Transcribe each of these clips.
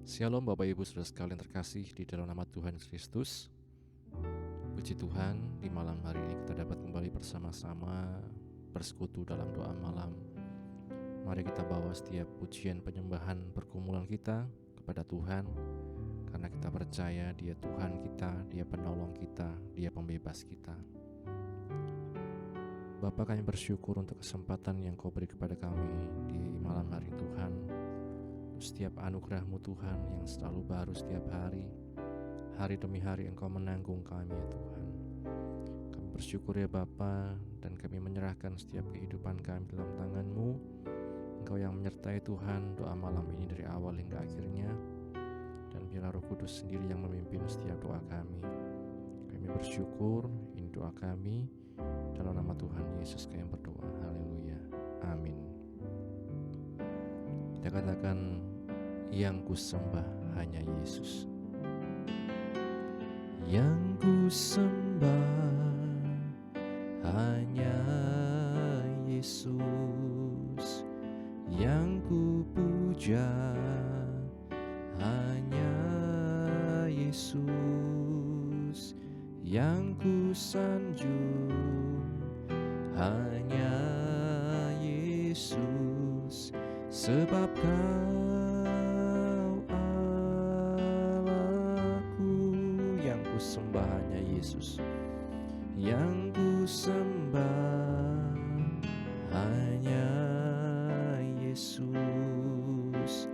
Shalom Bapak Ibu Saudara sekalian terkasih di dalam nama Tuhan Kristus. Puji Tuhan, di malam hari ini kita dapat kembali bersama-sama bersekutu dalam doa malam. Mari kita bawa setiap pujian penyembahan pergumulan kita kepada Tuhan, karena kita percaya Dia Tuhan kita, Dia penolong kita, Dia pembebas kita. Bapa, kami bersyukur untuk kesempatan yang Kau beri kepada kami di malam hari Tuhan. Setiap anugerah-Mu Tuhan yang selalu baru setiap hari demi hari Engkau menanggung kami ya Tuhan. Kami bersyukur ya Bapa, dan kami menyerahkan setiap kehidupan kami dalam tangan-Mu. Engkau yang menyertai Tuhan doa malam ini dari awal hingga akhirnya, dan biarlah Roh Kudus sendiri yang memimpin setiap doa kami. Kami bersyukur, ini doa kami dalam nama Tuhan Yesus kami berdoa. Haleluya, amin. Kita katakan, yang ku sembah hanya Yesus. Yang ku sembah hanya Yesus. Yang ku puja hanya Yesus. Yang ku sanjung hanya Yesus. Sebab Kau Allahku, yang ku sembah hanya Yesus. Yang ku sembah hanya Yesus.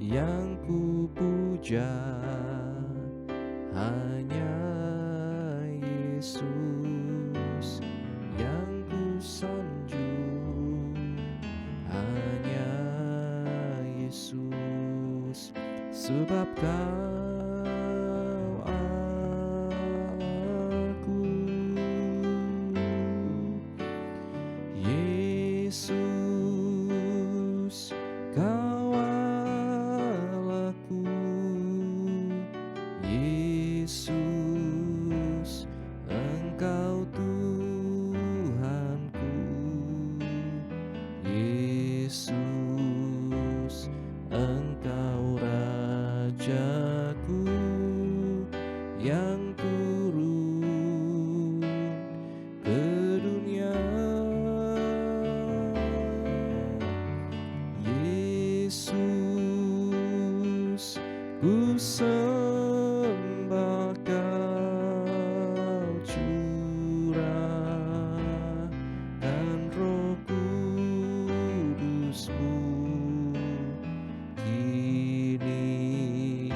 Yang ku puja hanya Yesus. Yang ku sanjung hanya Yesus. Sebab Kau Allahku, Yesus, Kau Allahku, Yesus, Engkau Tuhanku, Yesus, Engkau Rajaku yang turun ke dunia. Yesus, ku sembah Kau, curahkan Roh Kudus-Mu. Kini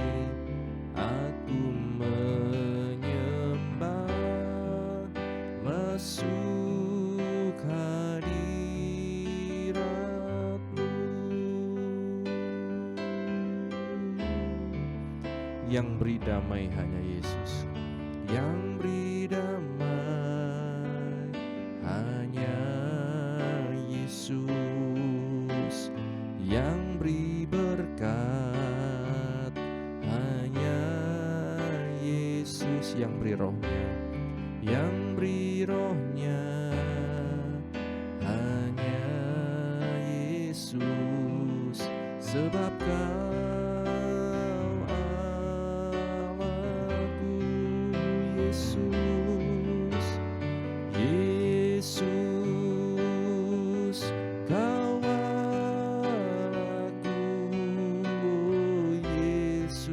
aku menyembah, masuk hadirat-Mu. Yang beri damai hanya Yesus. Yang beri damai hanya Yesus. Yang beri berkat hanya Yesus. Yang beri rohnya, yang beri rohnya hanya Yesus. Sebab Kau Allahku, Yesus, Yesus, Kau Allahku, Yesus,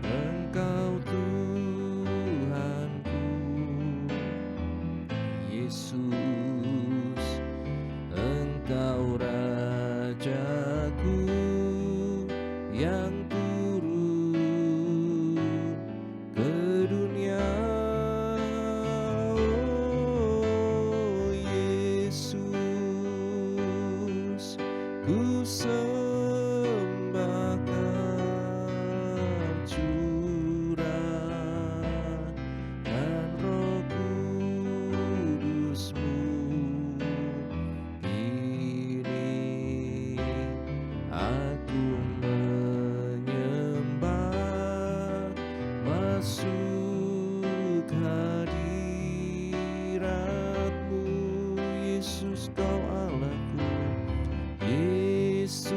Engkau Tuhanku, Yesus, Engkau Rajaku yang turun ke dunia. Oh Yesus, ku sembah Kau, curahkan Roh Kudus-Mu. Kini aku menyembah, masuk hadirat-Mu. Yesus, Kau Allahku, Yesus,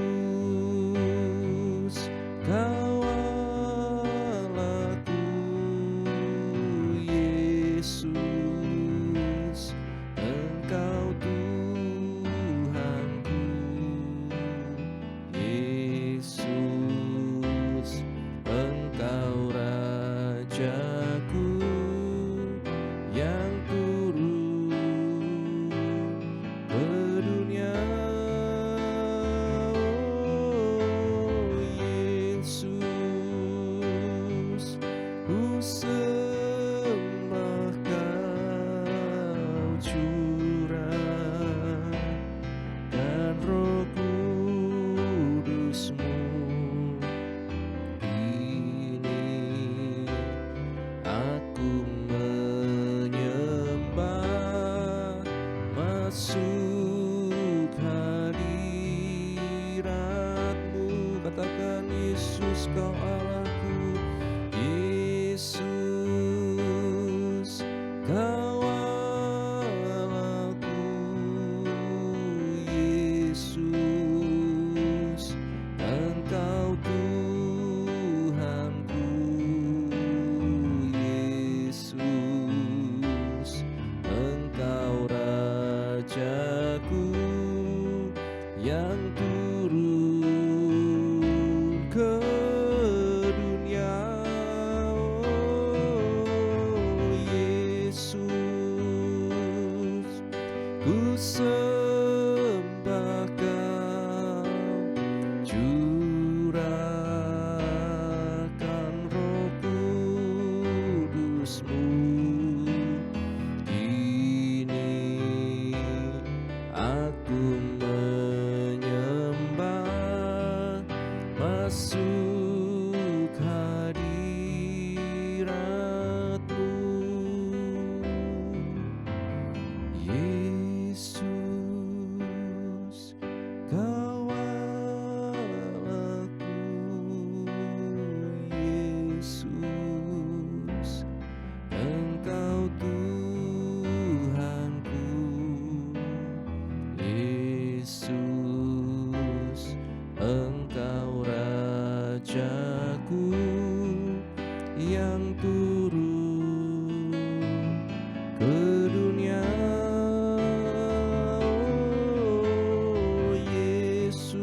Kau Allahku, Yesus, Kau Allahku, Yesus, Engkau Tuhanku, Yesus, Engkau Rajaku yang turun ke dunia. Oh Yesus, ku sembah Kau, curahkan Roh Kudus-Mu. Kini aku menyembah, masuk hadirat-Mu. Yesus, Kau Allahku, Yesus, Engkau Tuhanku, Yesus, Engkau Rajaku yang turun ke dunia. Oh Yesus,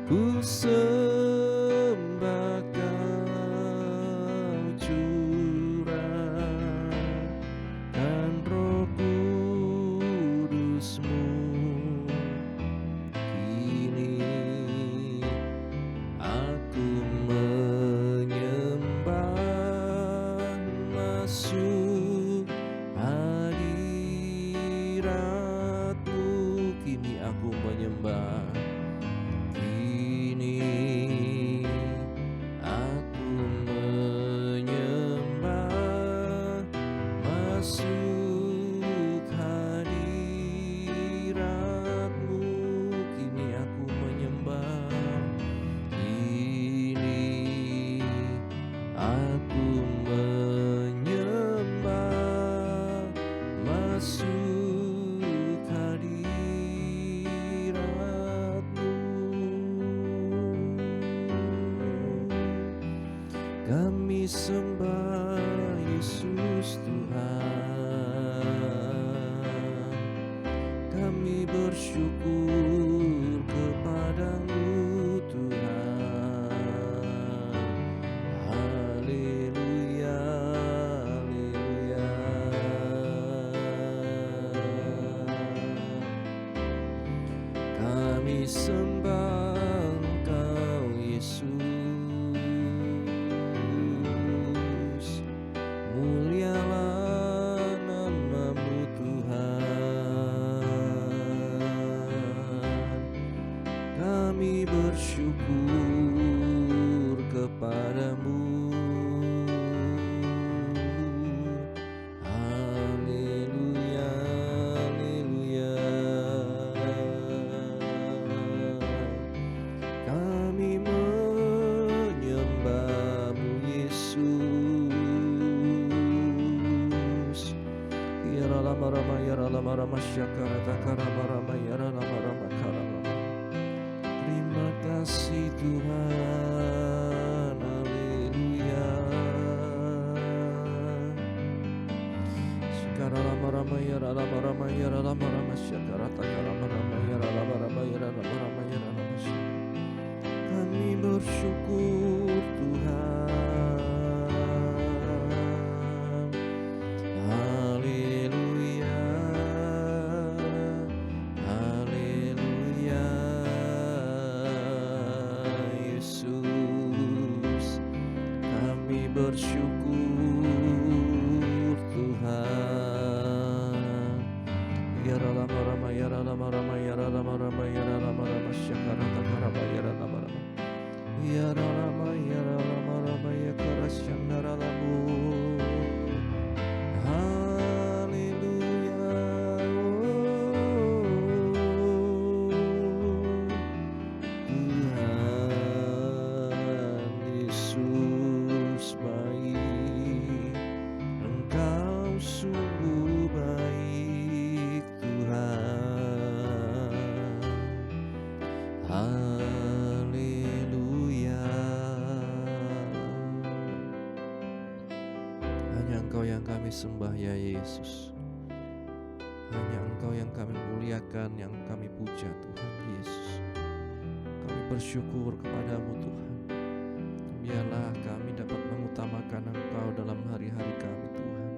ku sembah Kau, curahkan Roh Kudus-Mu. Kini aku menyembah, masuk hadirat-Mu. Kini aku menyembah, kini aku menyembah, masuk hadirat-Mu. Kini aku menyembah, kini aku menyembah, masuk hadirat-Mu. Kami sembah Yesus Tuhan, kami bersyukur kepada-Mu Tuhan. Haleluya, haleluya. Kami sembah Engkau Yesus, mulialah nama-Mu Tuhan. Kami bersyukur kepada-Mu. Haleluya, haleluya. Kami menyembah-Mu Yesus. Ya Rama Rama ya Rama Rama syakara takara Rama ya Rama Rama karama. Terima kasih Tuhan, haleluya. Syakara Rama Rama ya Rama Rama ya Rama Rama syakara takara Rama ya Rama Rama ya Rama Rama ya Rama. Kami bersyukur Tuhan, haleluya, haleluya. Yesus, kami bersyukur Tuhan. Ya Rama Rama ya Rama Rama ya Rama Rama ya Rama Rama syakara takara ya Rama Rama. Ya Rama ya Rama Rama ya karasyandara lamu. Haleluya. Tuhan Haleluya. Hanya Engkau yang kami sembah ya Yesus. Hanya Engkau yang kami muliakan, yang kami puja Tuhan Yesus. Kami bersyukur kepadamu Tuhan. Biarlah kami dapat mengutamakan Engkau dalam hari-hari kami Tuhan.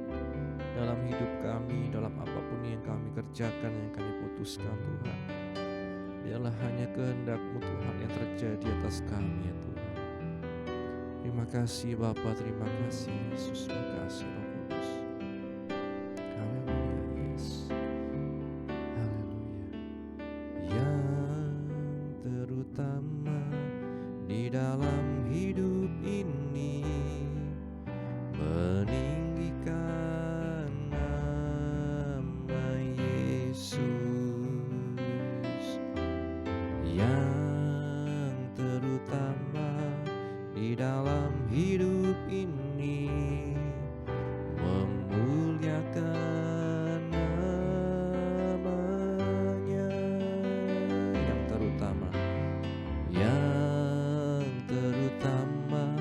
Dalam hidup kami, dalam apapun yang kami kerjakan, yang kami putuskan Tuhan. Biarlah hanya kehendak-Mu Tuhan yang terjadi atas kami ya Tuhan. Terima kasih Bapa, terima kasih Yesus, terima kasih Roh Kudus. Haleluya Yesus. Haleluya. Yang terutama di dalam hidup ini, meninggikan nama Yesus. Yang terutama di dalam hidup ini, memuliakan namanya. Yang terutama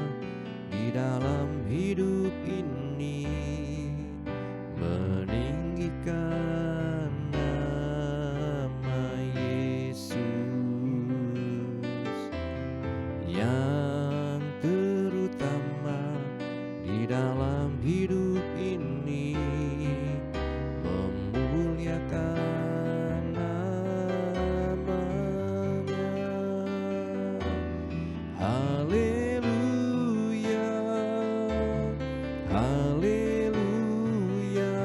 di dalam hidup ini, meninggikan nama Yesus. Yang terutama di dalam hidup ini, memuliakan namanya. Haleluya, haleluya.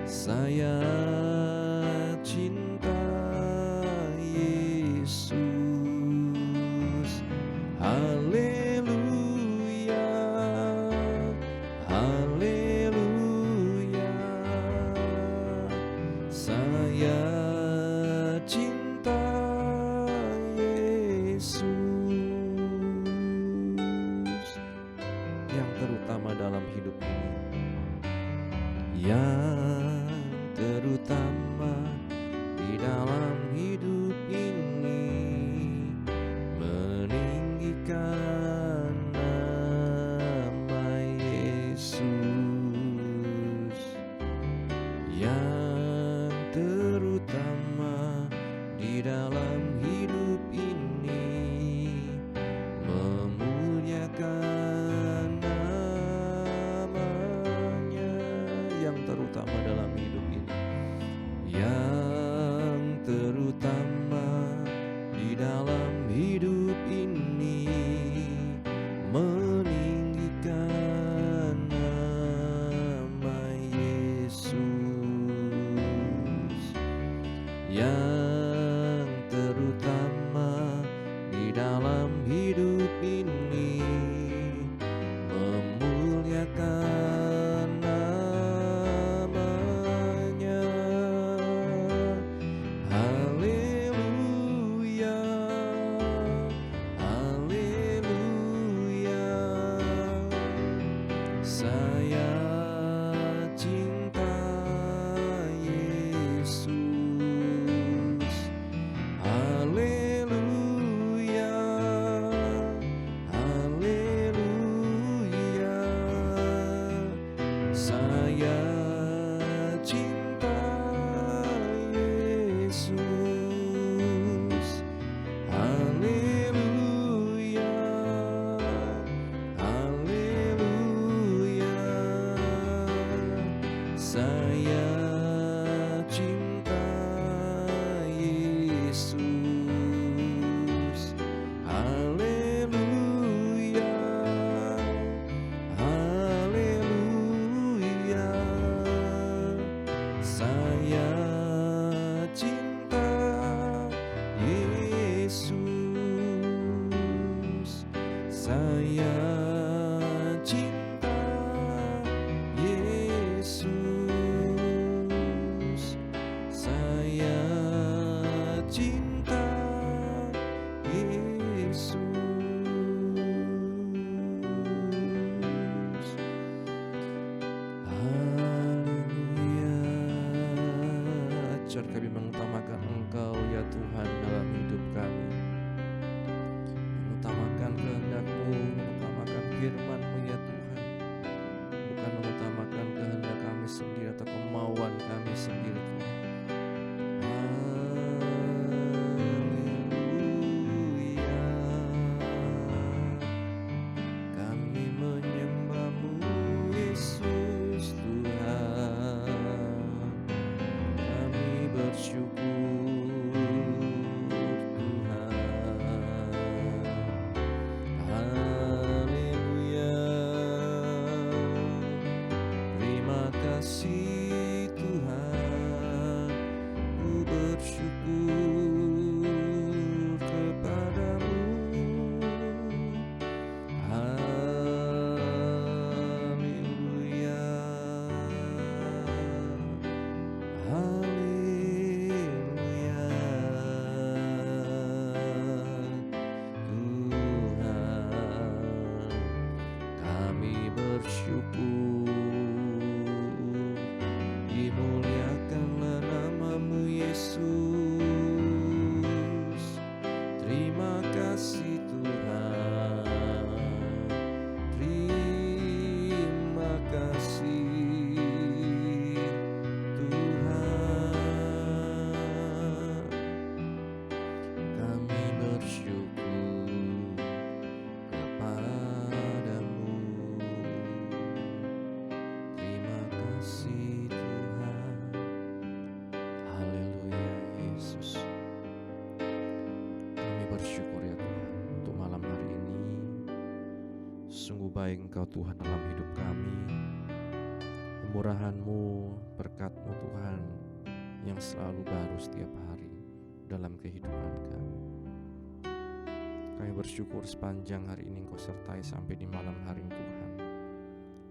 Saya cinta Yesus. Haleluya, haleluya. Saya cinta Yesus. Yang terutama dalam hidup ini, yang terutama di dalam hidup ini, meninggikan nama Yesus. Yang terutama di dalam hidup ini, memuliakan namanya. Yang terutama dalam hidup ini, yang terutama di dalam hidup ini, meninggikan nama Yesus. Yang terutama Tuhan dalam hidup kami, mengutamakan kehendak-Mu, mengutamakan firman-Mu ya Tuhan, bukan mengutamakan kehendak kami sendiri atau kemauan kami sendiri Tuhan. Dimuliakanlah nama-Mu Yesus. Terima kasih Tuhan, terima kasih Tuhan. Kami bersyukur kepadamu. Terima kasih Tuhan. Haleluya Yesus. Kami bersyukur ya Tuhan untuk malam hari ini. Sungguh baik Engkau Tuhan dalam hidup kami. Kemurahan-Mu, berkat-Mu Tuhan yang selalu baru setiap hari dalam kehidupan kami. Kami bersyukur sepanjang hari ini Engkau sertai sampai di malam hari ini Tuhan.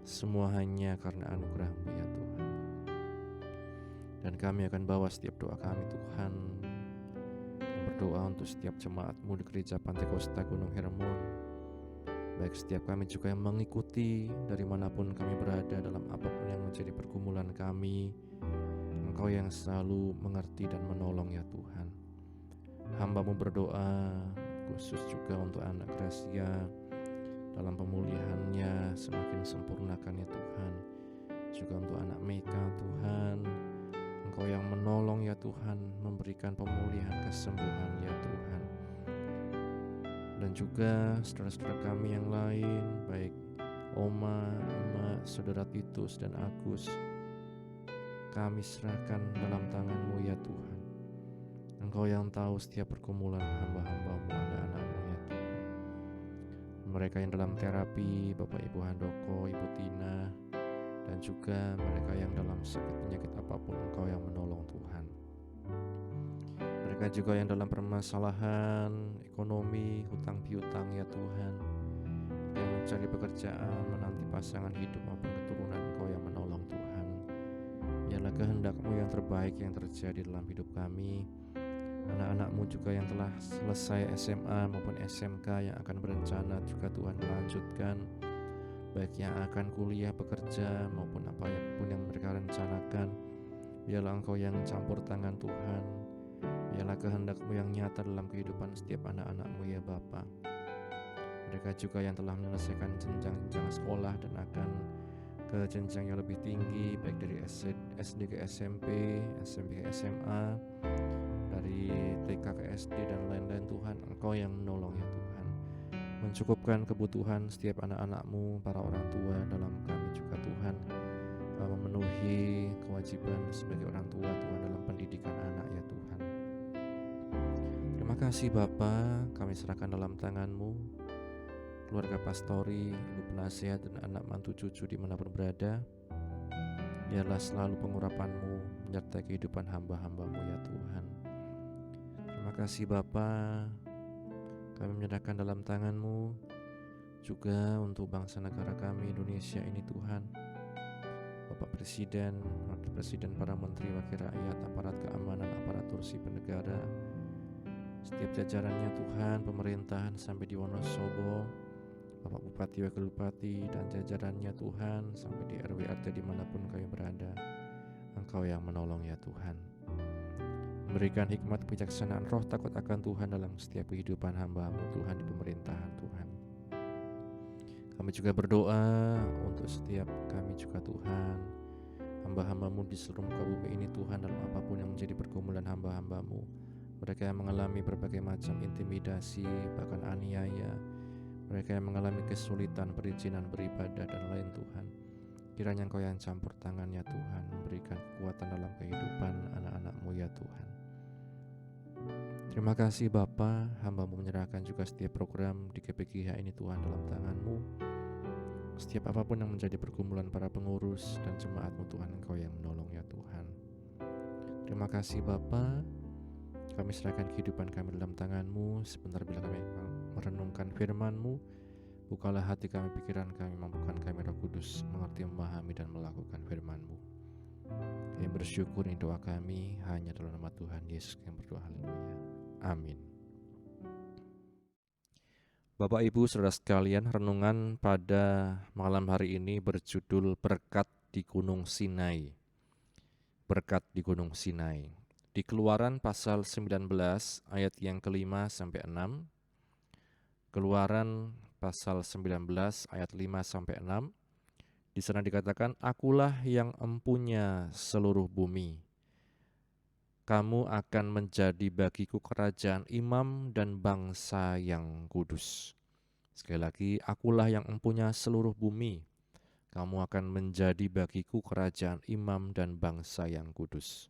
Semua hanya karena anugerah-Mu ya Tuhan. Dan kami akan bawa setiap doa kami Tuhan, berdoa untuk setiap jemaat-Mu di Gereja Pantai Kosta Gunung Hermon. Baik setiap kami juga yang mengikuti dari manapun kami berada dalam apapun yang menjadi pergumulan kami, Engkau yang selalu mengerti dan menolong ya Tuhan. Hamba-Mu berdoa khusus juga untuk anak Gracia dalam pemulihannya semakin sempurnakan ya Tuhan. Juga untuk anak Meka Tuhan, Engkau yang menolong ya Tuhan, memberikan pemulihan kesembuhan ya Tuhan. Dan juga saudara-saudara kami yang lain, baik Oma, Emak, Saudara Titus dan Agus, kami serahkan dalam tangan-Mu ya Tuhan. Engkau yang tahu setiap pergumulan hamba-hamba-Mu, anak-anak-Mu ya Tuhan. Mereka yang dalam terapi, Bapak Ibu Handoko, Ibu Tina, dan juga mereka yang dalam sakit penyakit apapun, Engkau yang menolong Tuhan. Mereka juga yang dalam permasalahan ekonomi, hutang piutang ya Tuhan, yang mencari pekerjaan, menanti pasangan hidup maupun keturunan, Engkau yang menolong Tuhan. Biarlah kehendak-Mu yang terbaik yang terjadi dalam hidup kami. Anak-anak-Mu juga yang telah selesai SMA maupun SMK yang akan berencana juga Tuhan melanjutkan, baik yang akan kuliah, bekerja maupun apapun yang mereka rencanakan. Biarlah Engkau yang campur tangan Tuhan. Biarlah kehendak-Mu yang nyata dalam kehidupan setiap anak-anak-Mu ya Bapa. Mereka juga yang telah menyelesaikan jenjang-jenjang sekolah dan akan ke jenjang yang lebih tinggi, baik dari SD ke SMP, SMP ke SMA, dari TK ke SD dan lain-lain Tuhan. Engkau yang menolong ya Tuhan, mencukupkan kebutuhan setiap anak-anak-Mu, para orang tua dalam kami juga Tuhan, memenuhi kewajiban sebagai orang tua Tuhan dalam pendidikan anak ya Tuhan. Terima kasih Bapa, kami serahkan dalam tangan-Mu keluarga pastori, ibu penasihat dan anak mantu cucu dimanapun berada. Biarlah selalu pengurapan-Mu menyertai kehidupan hamba-hamba-Mu ya Tuhan. Terima kasih Bapa, kami menyerahkan dalam tangan-Mu juga untuk bangsa negara kami Indonesia ini Tuhan. Bapak Presiden, Wakil Presiden, para Menteri, Wakil Rakyat, aparat keamanan, aparatur sipil negara, setiap jajarannya Tuhan, pemerintahan sampai di Wonosobo, Bapak Bupati, Wakil Bupati, dan jajarannya Tuhan, sampai di RW RT dimanapun kami berada. Engkau yang menolong ya Tuhan. Berikan hikmat kebijaksanaan roh takut akan Tuhan dalam setiap kehidupan hamba-Mu Tuhan di pemerintahan Tuhan. Kami juga berdoa untuk setiap kami juga Tuhan, hamba-hamba-Mu di seluruh muka bumi ini Tuhan, dalam apapun yang menjadi pergumulan hamba-hamba-Mu. Mereka yang mengalami berbagai macam intimidasi, bahkan aniaya, mereka yang mengalami kesulitan perizinan beribadah dan lain Tuhan. Kiranya Engkau yang campur tangannya Tuhan, memberikan kekuatan dalam kehidupan anak-anak-Mu ya Tuhan. Terima kasih Bapa, hamba-Mu menyerahkan juga setiap program di GPGH ini Tuhan dalam tangan-Mu. Setiap apapun yang menjadi pergumulan para pengurus dan jemaat-Mu Tuhan, Engkau yang menolong ya Tuhan. Terima kasih Bapa, kami serahkan kehidupan kami dalam tangan-Mu. Sebentar bila kami merenungkan firman-Mu, bukalah hati kami, pikiran kami, mampukan kami Roh Kudus mengerti, memahami dan melakukan firman-Mu. Kami bersyukur, ini doa kami hanya dalam nama Tuhan Yesus yang berdoa, haleluya, amin. Bapak Ibu saudara sekalian, renungan pada malam hari ini berjudul Berkat di Gunung Sinai. Berkat di Gunung Sinai. Di Keluaran pasal 19 ayat yang ke-5 sampai 6. Keluaran pasal 19 ayat 5 sampai 6. Di sana dikatakan, akulah yang empunya seluruh bumi. Kamu akan menjadi bagiku kerajaan imam dan bangsa yang kudus. Sekali lagi, akulah yang empunya seluruh bumi. Kamu akan menjadi bagiku kerajaan imam dan bangsa yang kudus.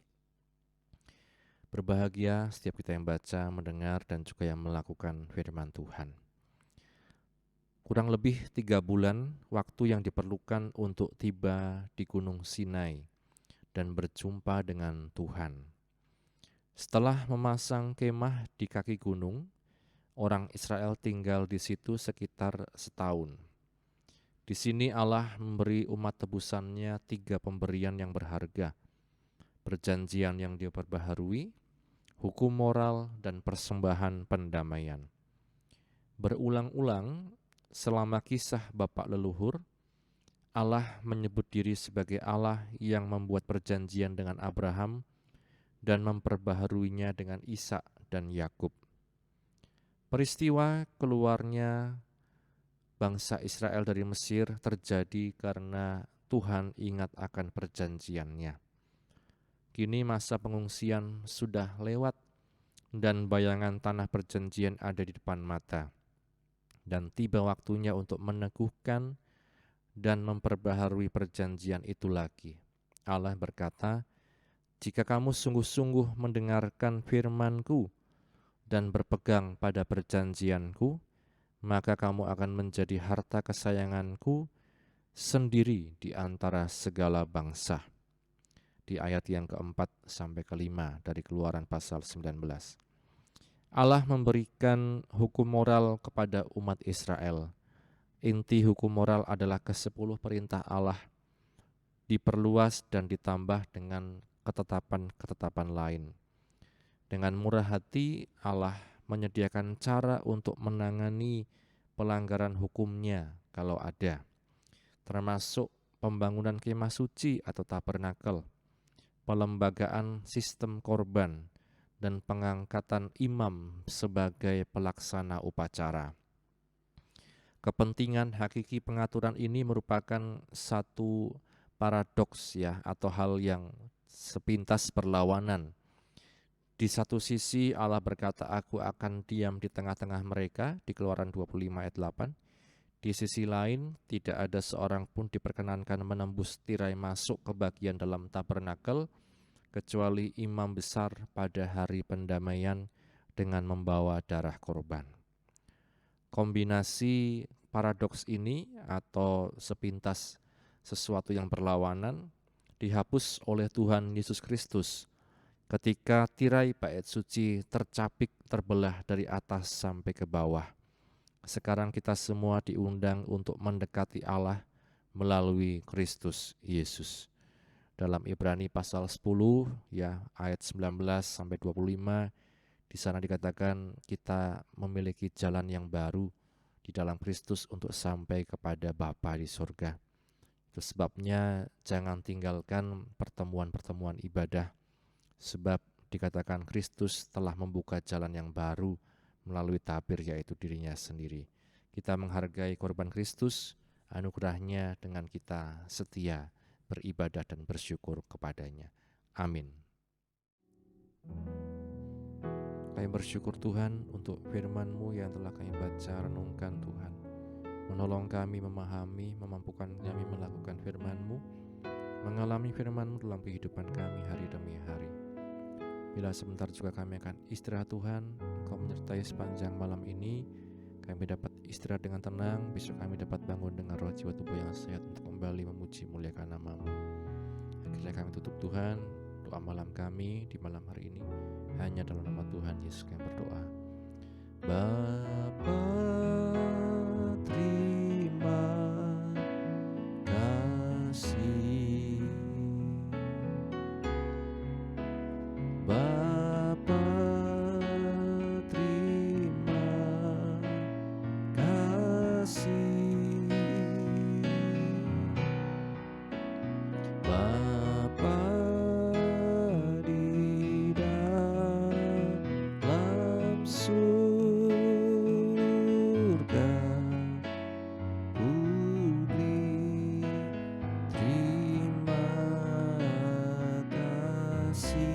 Berbahagia setiap kita yang baca, mendengar, dan juga yang melakukan firman Tuhan. Kurang lebih 3 bulan waktu yang diperlukan untuk tiba di Gunung Sinai dan berjumpa dengan Tuhan. Setelah memasang kemah di kaki gunung, orang Israel tinggal di situ sekitar setahun. Di sini Allah memberi umat tebusannya 3 pemberian yang berharga, perjanjian yang diperbaharui, hukum moral, dan persembahan pendamaian. Berulang-ulang selama kisah Bapak leluhur, Allah menyebut diri sebagai Allah yang membuat perjanjian dengan Abraham dan memperbaharuinya dengan Ishak dan Yakub. Peristiwa keluarnya bangsa Israel dari Mesir terjadi karena Tuhan ingat akan perjanjiannya. Kini masa pengungsian sudah lewat dan bayangan tanah perjanjian ada di depan mata. Dan tiba waktunya untuk meneguhkan dan memperbaharui perjanjian itu lagi. Allah berkata, jika kamu sungguh-sungguh mendengarkan firman-Ku dan berpegang pada perjanjian-Ku, maka kamu akan menjadi harta kesayangan-Ku sendiri di antara segala bangsa. Di ayat yang keempat sampai kelima dari Keluaran pasal 19. Allah memberikan hukum moral kepada umat Israel. Inti hukum moral adalah ke-10 perintah Allah, diperluas dan ditambah dengan ketetapan-ketetapan lain. Dengan murah hati, Allah menyediakan cara untuk menangani pelanggaran hukumnya kalau ada, termasuk pembangunan kemah suci atau tabernakel, pelembagaan sistem korban, dan pengangkatan imam sebagai pelaksana upacara. Kepentingan hakiki pengaturan ini merupakan satu paradoks atau hal yang sepintas berlawanan. Di satu sisi Allah berkata, aku akan diam di tengah-tengah mereka, di Keluaran 25 ayat 8. Di sisi lain, tidak ada seorang pun diperkenankan menembus tirai masuk ke bagian dalam tabernakel, kecuali imam besar pada hari pendamaian dengan membawa darah korban. Kombinasi paradoks ini atau sepintas sesuatu yang berlawanan dihapus oleh Tuhan Yesus Kristus ketika tirai bait suci tercapik terbelah dari atas sampai ke bawah. Sekarang kita semua diundang untuk mendekati Allah melalui Kristus Yesus. Dalam Ibrani pasal 10 ayat 19 sampai 25, di sana dikatakan kita memiliki jalan yang baru di dalam Kristus untuk sampai kepada Bapa di surga. Itu sebabnya jangan tinggalkan pertemuan-pertemuan ibadah, sebab dikatakan Kristus telah membuka jalan yang baru melalui tabir, yaitu dirinya sendiri. Kita menghargai korban Kristus, anugerahnya dengan kita setia beribadah dan bersyukur kepadanya. Amin. Kami bersyukur Tuhan untuk firman-Mu yang telah kami baca renungkan Tuhan. Menolong kami memahami, memampukan kami melakukan firman-Mu, mengalami firman-Mu dalam kehidupan kami hari demi hari. Bila sebentar juga kami akan istirahat Tuhan, Engkau menyertai sepanjang malam ini, kami dapat istirahat dengan tenang, besok kami dapat bangun dengan roh jiwa tubuh yang sehat untuk kembali memuji muliakan nama-Mu. Akhirnya kami tutup Tuhan, doa malam kami di malam hari ini hanya dalam nama Tuhan Yesus kami berdoa. Bapa, terima kasih. Bapa, terima kasih. Bapa di dalam surga, Budi terima kasih.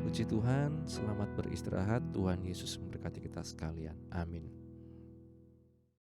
Puji Tuhan, selamat beristirahat. Tuhan Yesus memberkati kita sekalian. Amin.